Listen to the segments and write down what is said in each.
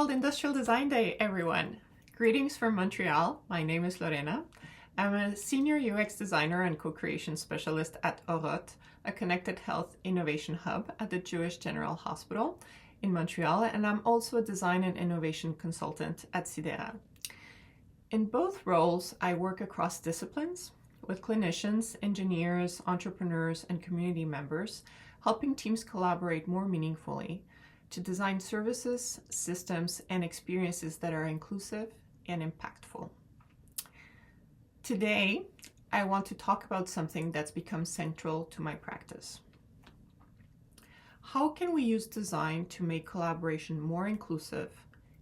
World Industrial Design Day, everyone! Greetings from Montreal. My name is Lorena. I'm a senior UX designer and co-creation specialist at Orot, a connected health innovation hub at the Jewish General Hospital in Montreal, and I'm also a design and innovation consultant at Sidera. In both roles, I work across disciplines with clinicians, engineers, entrepreneurs, and community members, helping teams collaborate more meaningfully to design services, systems, and experiences that are inclusive and impactful. Today, I want to talk about something that's become central to my practice. How can we use design to make collaboration more inclusive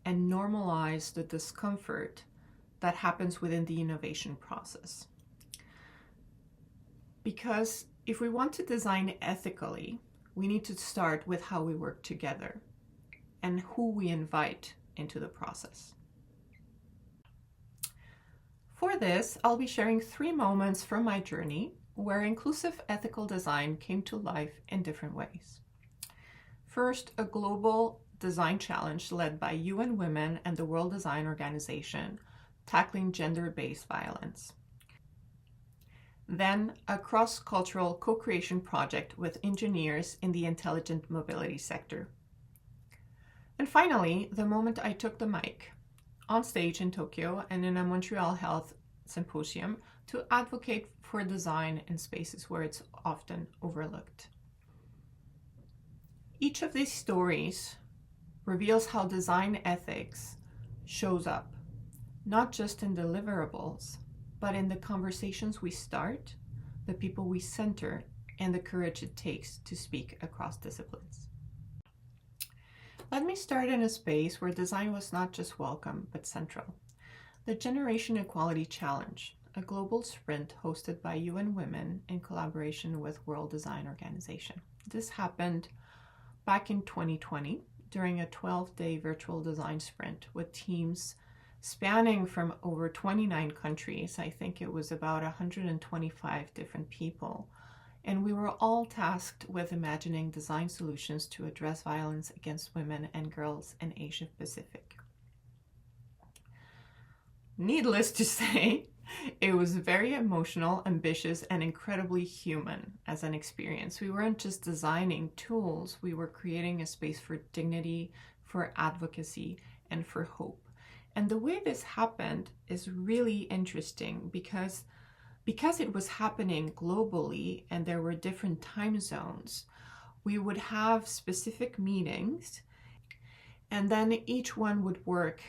and normalize the discomfort that happens within the innovation process? Because if we want to design ethically, we need to start with how we work together and who we invite into the process. For this, I'll be sharing 3 moments from my journey where inclusive ethical design came to life in different ways. First, a global design challenge led by UN Women and the World Design Organization, tackling gender-based violence. Then, a cross-cultural co-creation project with engineers in the intelligent mobility sector. And finally, the moment I took the mic on stage in Tokyo and in a Montreal Health Symposium to advocate for design in spaces where it's often overlooked. Each of these stories reveals how design ethics shows up, not just in deliverables, but in the conversations we start, the people we center, and the courage it takes to speak across disciplines. Let me start in a space where design was not just welcome, but central. The Generation Equality Challenge, a global sprint hosted by UN Women in collaboration with World Design Organization. This happened back in 2020 during a 12-day virtual design sprint with teams spanning from over 29 countries. I think it was about 125 different people. And we were all tasked with imagining design solutions to address violence against women and girls in Asia Pacific. Needless to say, it was very emotional, ambitious, and incredibly human as an experience. We weren't just designing tools, we were creating a space for dignity, for advocacy, and for hope. And the way this happened is really interesting because it was happening globally and there were different time zones. We would have specific meetings and then each one would work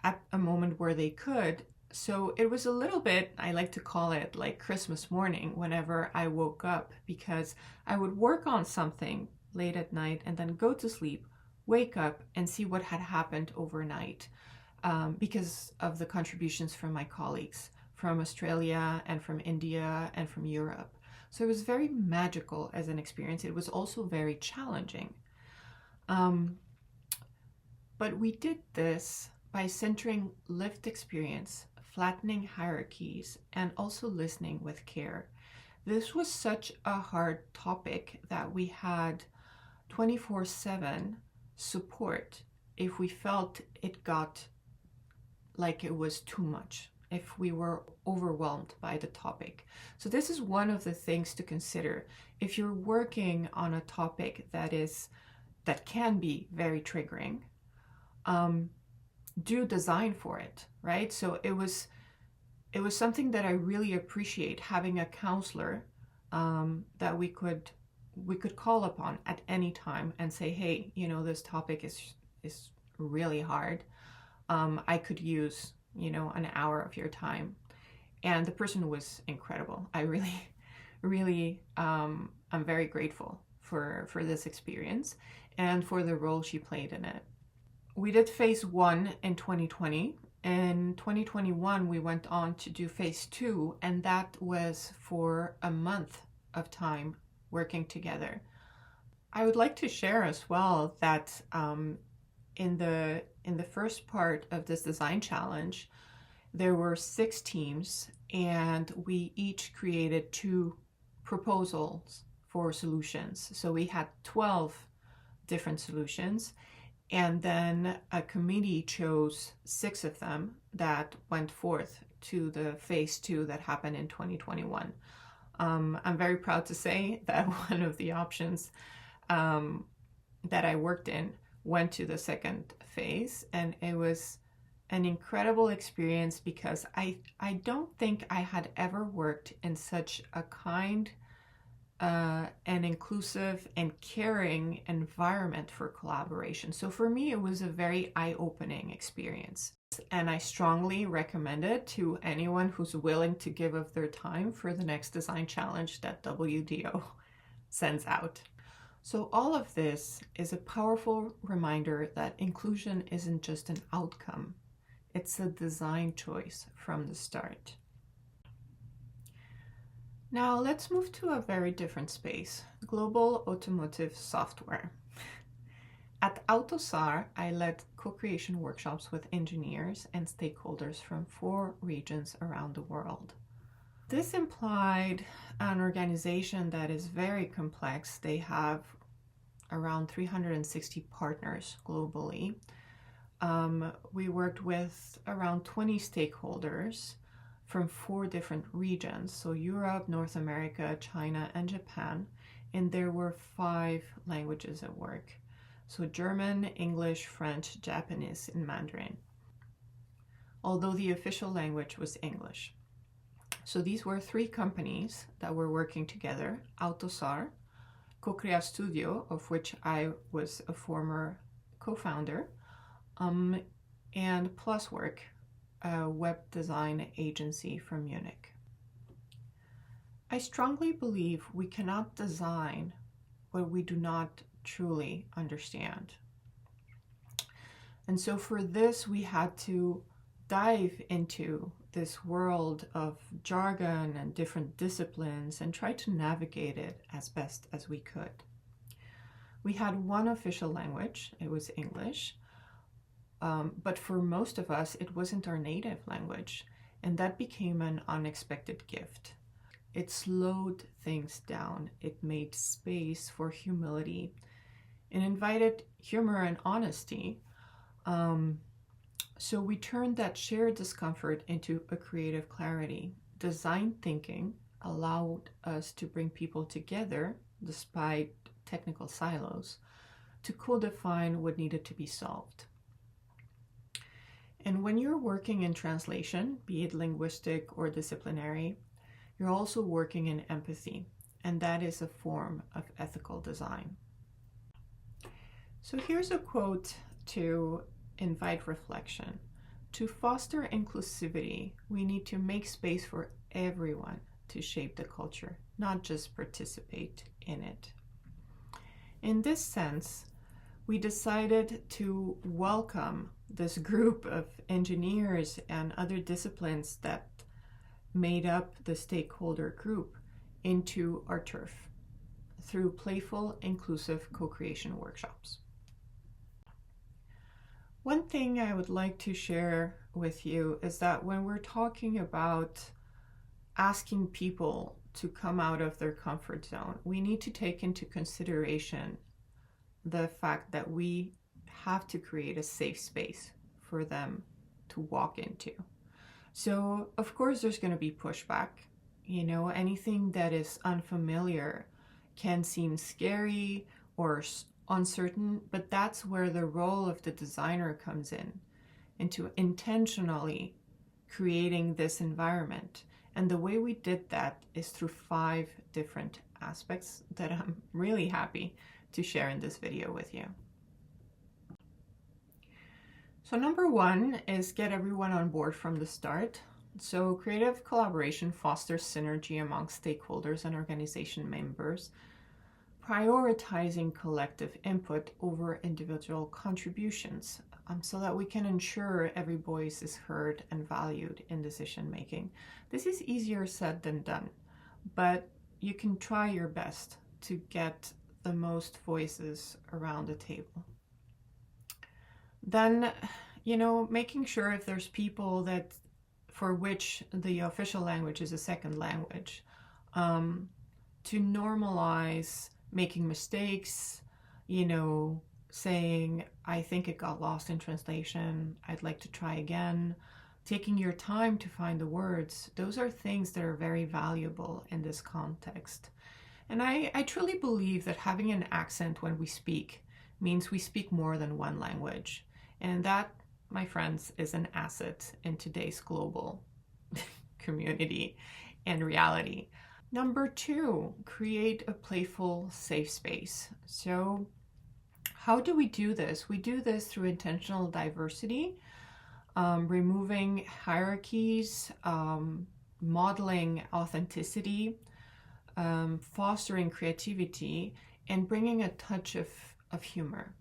at a moment where they could. So it was a little bit, I like to call it like Christmas morning whenever I woke up, because I would work on something late at night and then go to sleep, wake up and see what had happened overnight. Because of the contributions from my colleagues from Australia and from India and from Europe. So it was very magical as an experience. It was also very challenging. But we did this by centering lived experience, flattening hierarchies, and also listening with care. This was such a hard topic that we had 24/7 support if we felt it got like it was too much, if we were overwhelmed by the topic. So this is one of the things to consider. If you're working on a topic that can be very triggering, do design for it, right? So it was something that I really appreciate, having a counselor that we could call upon at any time and say, hey, this topic is really hard. I could use, an hour of your time. And the person was incredible. I really, I'm very grateful for this experience and for the role she played in it. We did phase 1 in 2020. In 2021, we went on to do phase 2, and that was for a month of time working together. I would like to share as well that in the first part of this design challenge, there were 6 teams, and we each created 2 proposals for solutions. So we had 12 different solutions, And then a committee chose 6 of them that went forth to the phase 2 that happened in 2021. I'm very proud to say that one of the options that I worked in went to the second phase, and it was an incredible experience because I don't think I had ever worked in such a kind and inclusive and caring environment for collaboration. So for me, it was a very eye-opening experience. And I strongly recommend it to anyone who's willing to give of their time for the next design challenge that WDO sends out. So all of this is a powerful reminder that inclusion isn't just an outcome, it's a design choice from the start. Now let's move to a very different space, global automotive software. At AutoSAR, I led co-creation workshops with engineers and stakeholders from 4 regions around the world. This implied an organization that is very complex. They have around 360 partners globally. We worked with around 20 stakeholders from 4 different regions, so Europe, North America, China, and Japan, and there were 5 languages at work. So German, English, French, Japanese, and Mandarin, although the official language was English. So these were 3 companies that were working together: AutoSAR, Co-Crea Studio, of which I was a former co-founder, and Pluswork, a web design agency from Munich. I strongly believe we cannot design what we do not truly understand. And so for this, we had to dive into this world of jargon and different disciplines and try to navigate it as best as we could. We had one official language, it was English, but for most of us, it wasn't our native language, and that became an unexpected gift. It slowed things down, it made space for humility, and invited humor and honesty. So we turned that shared discomfort into a creative clarity. Design thinking allowed us to bring people together, despite technical silos, to co-define what needed to be solved. And when you're working in translation, be it linguistic or disciplinary, you're also working in empathy, and that is a form of ethical design. So here's a quote to invite reflection. To foster inclusivity, we need to make space for everyone to shape the culture, not just participate in it. In this sense, we decided to welcome this group of engineers and other disciplines that made up the stakeholder group into our turf through playful, inclusive co-creation workshops. One thing I would like to share with you is that when we're talking about asking people to come out of their comfort zone, we need to take into consideration the fact that we have to create a safe space for them to walk into. So, of course, there's going to be pushback. You know, anything that is unfamiliar can seem scary or uncertain, but that's where the role of the designer comes in, into intentionally creating this environment. And the way we did that is through 5 different aspects that I'm really happy to share in this video with you. So number 1 is get everyone on board from the start. So creative collaboration fosters synergy among stakeholders and organization members, prioritizing collective input over individual contributions, so that we can ensure every voice is heard and valued in decision making. This is easier said than done, but you can try your best to get the most voices around the table. Then, you know, making sure if there's people that for which the official language is a second language, to normalize making mistakes, you know, saying, I think it got lost in translation, I'd like to try again, taking your time to find the words, those are things that are very valuable in this context. And I truly believe that having an accent when we speak means we speak more than one language. And that, my friends, is an asset in today's global community and reality. Number 2, create a playful, safe space. So how do we do this? We do this through intentional diversity, removing hierarchies, modeling authenticity, fostering creativity, and bringing a touch of humor.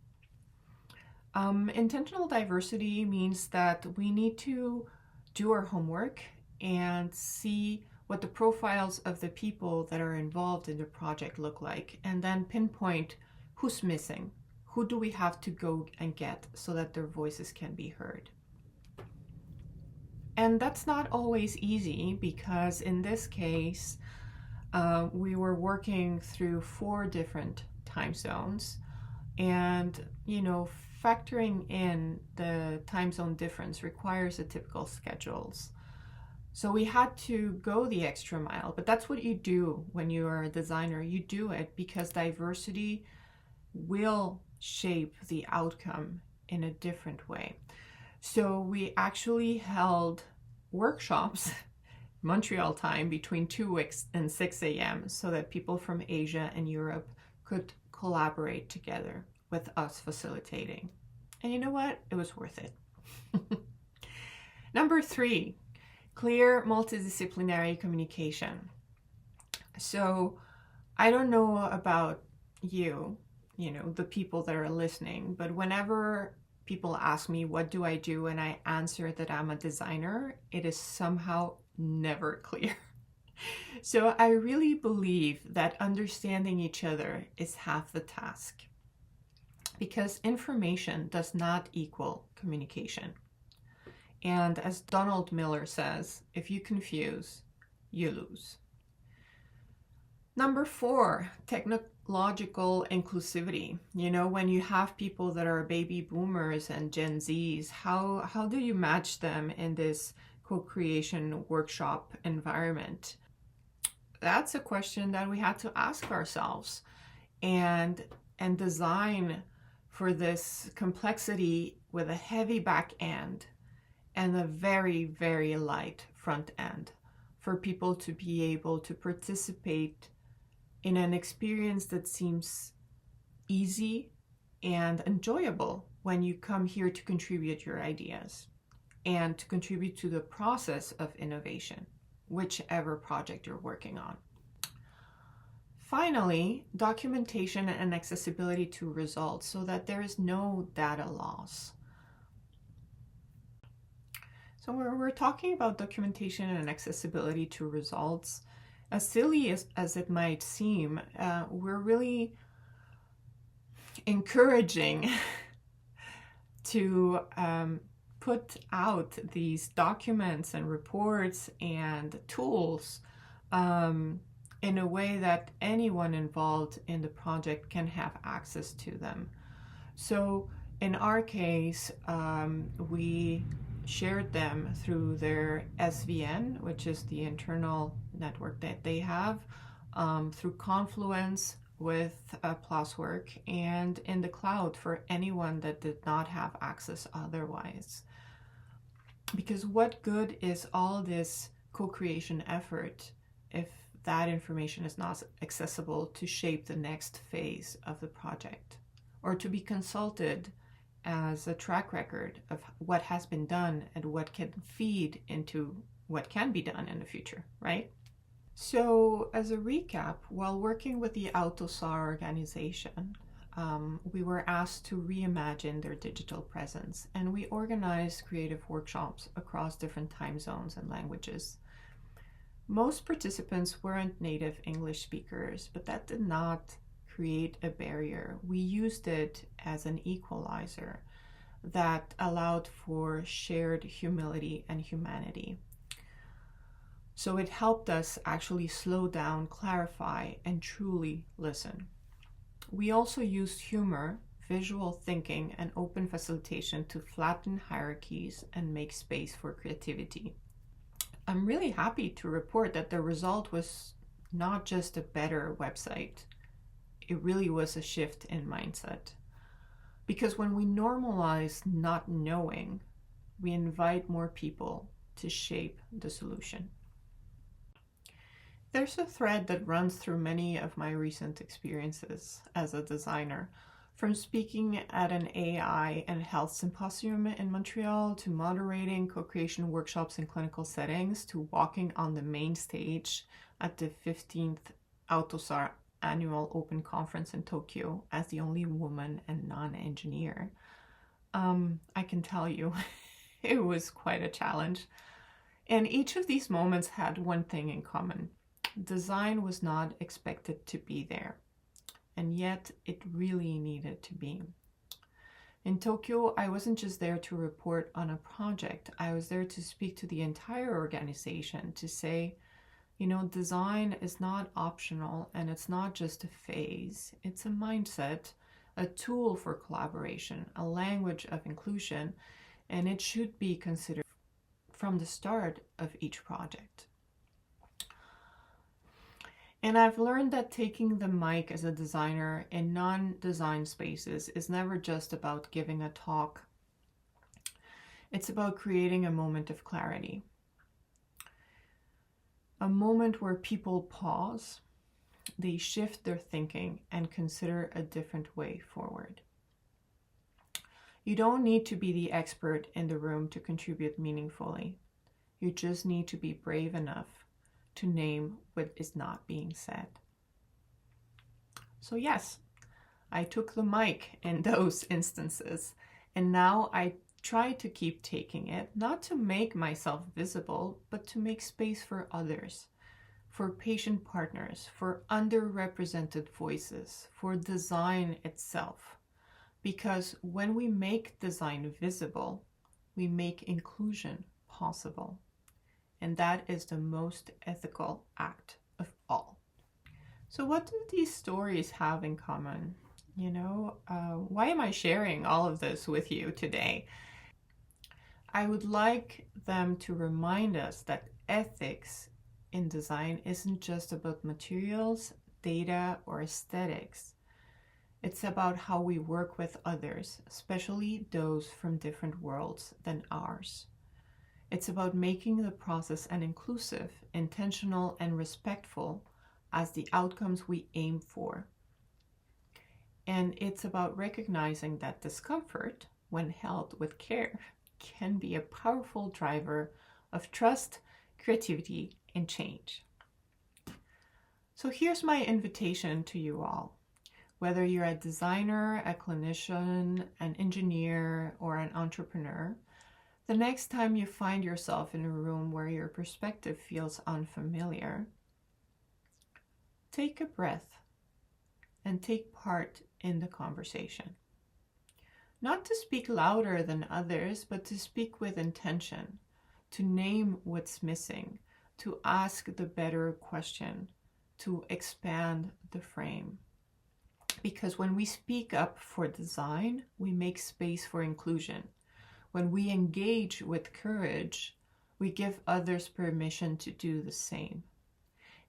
Intentional diversity means that we need to do our homework and see what the profiles of the people that are involved in the project look like, and then pinpoint who's missing, who do we have to go and get so that their voices can be heard. And that's not always easy, because in this case, we were working through 4 different time zones, and factoring in the time zone difference requires the typical schedules. So we had to go the extra mile, but that's what you do when you are a designer. You do it because diversity will shape the outcome in a different way. So we actually held workshops, Montreal time, between 2 and 6 a.m. so that people from Asia and Europe could collaborate together with us facilitating. And you know what? It was worth it. Number 3, clear multidisciplinary communication. So I don't know about you, the people that are listening, but whenever people ask me, what do I do? And I answer that I'm a designer, it is somehow never clear. So I really believe that understanding each other is half the task, because information does not equal communication. And as Donald Miller says, if you confuse, you lose. Number 4, technological inclusivity. When you have people that are baby boomers and Gen Zs, how do you match them in this co-creation workshop environment? That's a question that we had to ask ourselves and design for this complexity with a heavy back end and a very, very light front end, for people to be able to participate in an experience that seems easy and enjoyable when you come here to contribute your ideas and to contribute to the process of innovation, whichever project you're working on. Finally, documentation and accessibility to results so that there is no data loss. So we're talking about documentation and accessibility to results. As silly as it might seem, we're really encouraging to put out these documents and reports and tools in a way that anyone involved in the project can have access to them. So in our case, we shared them through their SVN, which is the internal network that they have, through Confluence with Pluswork, and in the cloud for anyone that did not have access otherwise. Because what good is all this co-creation effort if that information is not accessible to shape the next phase of the project, or to be consulted as a track record of what has been done and what can feed into what can be done in the future, right? So as a recap, while working with the AutoSAR organization, we were asked to reimagine their digital presence, and we organized creative workshops across different time zones and languages. Most participants weren't native English speakers, but that did not create a barrier. We used it as an equalizer that allowed for shared humility and humanity. So it helped us actually slow down, clarify, and truly listen. We also used humor, visual thinking and open facilitation to flatten hierarchies and make space for creativity. I'm really happy to report that the result was not just a better website, it really was a shift in mindset. Because when we normalize not knowing, we invite more people to shape the solution. There's a thread that runs through many of my recent experiences as a designer, from speaking at an AI and health symposium in Montreal, to moderating co-creation workshops in clinical settings, to walking on the main stage at the 15th AUTOSAR annual open conference in Tokyo as the only woman and non-engineer. I can tell you, it was quite a challenge. And each of these moments had one thing in common. Design was not expected to be there, and yet it really needed to be. In Tokyo, I wasn't just there to report on a project. I was there to speak to the entire organization, to say, you know, design is not optional and it's not just a phase. It's a mindset, a tool for collaboration, a language of inclusion, and it should be considered from the start of each project. And I've learned that taking the mic as a designer in non-design spaces is never just about giving a talk. It's about creating a moment of clarity. A moment where people pause, they shift their thinking and consider a different way forward. You don't need to be the expert in the room to contribute meaningfully. You just need to be brave enough to name what is not being said. So yes, I took the mic in those instances, and now I try to keep taking it, not to make myself visible, but to make space for others, for patient partners, for underrepresented voices, for design itself. Because when we make design visible, we make inclusion possible. And that is the most ethical act of all. So what do these stories have in common? You know, why am I sharing all of this with you today? I would like them to remind us that ethics in design isn't just about materials, data, or aesthetics. It's about how we work with others, especially those from different worlds than ours. It's about making the process an inclusive, intentional, and respectful as the outcomes we aim for. And it's about recognizing that discomfort, when held with care, can be a powerful driver of trust, creativity, and change. So here's my invitation to you all. Whether you're a designer, a clinician, an engineer, or an entrepreneur, the next time you find yourself in a room where your perspective feels unfamiliar, take a breath and take part in the conversation. Not to speak louder than others, but to speak with intention, to name what's missing, to ask the better question, to expand the frame. Because when we speak up for design, we make space for inclusion. When we engage with courage, we give others permission to do the same.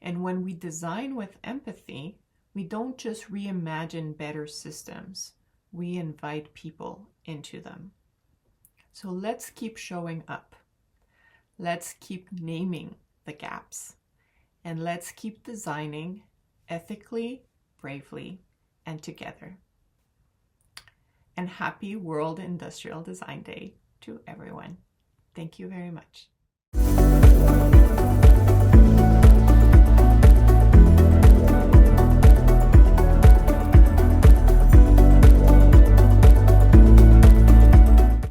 And when we design with empathy, we don't just reimagine better systems, we invite people into them. So let's keep showing up. Let's keep naming the gaps. And let's keep designing ethically, bravely, and together. And happy World Industrial Design Day to everyone. Thank you very much.